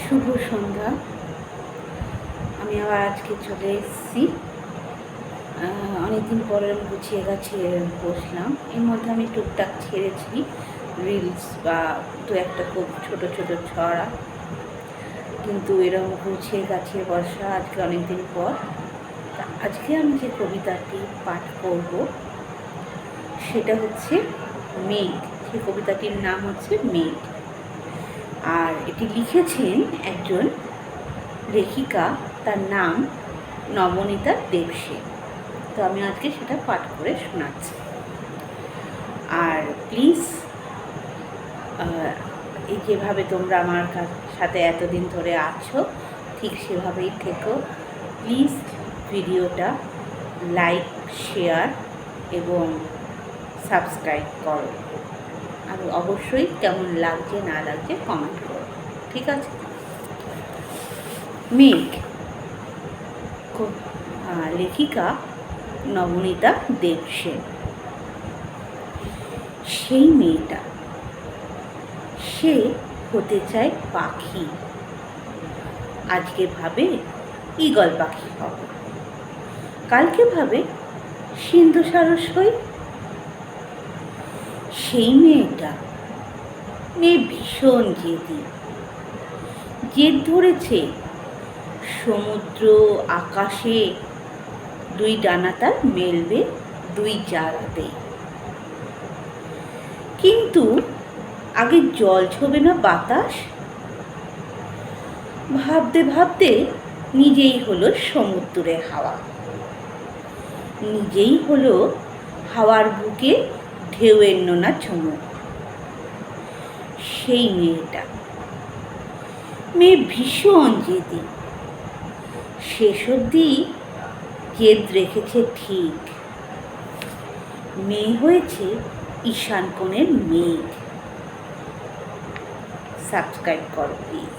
শুভ সন্ধ্যা। আমি আবার আজকে চলে এসেছি। অনেকদিন পরে আমি গুছিয়ে গাছিয়ে বসলাম। এর মধ্যে আমি টুকটাক ছেড়েছি রিলস বা দু একটা খুব ছোটো ছোটো ছড়া, কিন্তু এরকম গুছিয়ে গাছিয়ে বসা আজকে অনেকদিন পর। আজকে আমি যে কবিতাটি পাঠ করব সেটা হচ্ছে মেঘ। সেই কবিতাটির নাম হচ্ছে মেঘ, আর এটি লিখেছেন একজন লেখিকা, তার নাম নবনীতা দেবসেন। তো আমি আজকে সেটা পাঠ করে শোনাচ্ছি। আর প্লিজ এই যেভাবে তোমরা আমার সাথে এতদিন ধরে আছো ঠিক সেভাবেই থেকো। প্লিজ ভিডিওটা লাইক, শেয়ার এবং সাবস্ক্রাইব করো, আর অবশ্যই কেমন লাগছে না লাগছে কমেন্ট করো, ঠিক আছে? মেঘ, লেখিকা নবনীতা দেবসেন। সেই মেয়েটা, সে হতে চায় পাখি, আজকে ভাবে ঈগল পাখি হবে, কালকে ভাবে সিন্ধু সারস হই। সেই মেয়ে ভীষণ জেদি, জেদ ধরেছে সমুদ্র আকাশে দুই ডানা তার মেলবে দুই জায়গাতেই। কিন্তু আগে জল ছোবে না বাতাস, ভাবতে ভাবতে নিজেই হলো সমুদ্রে হাওয়া, নিজেই হলো হাওয়ার বুকে ঢেউয়ের নোনা চুমুক। সেই মেয়ে ভীষণ জেদি, শেষ অবধি জেদ রেখেছে ঠিক। মেয়ে হয়েছে ঈশান কোণের মেঘ। সাবস্ক্রাইব করো প্লিজ।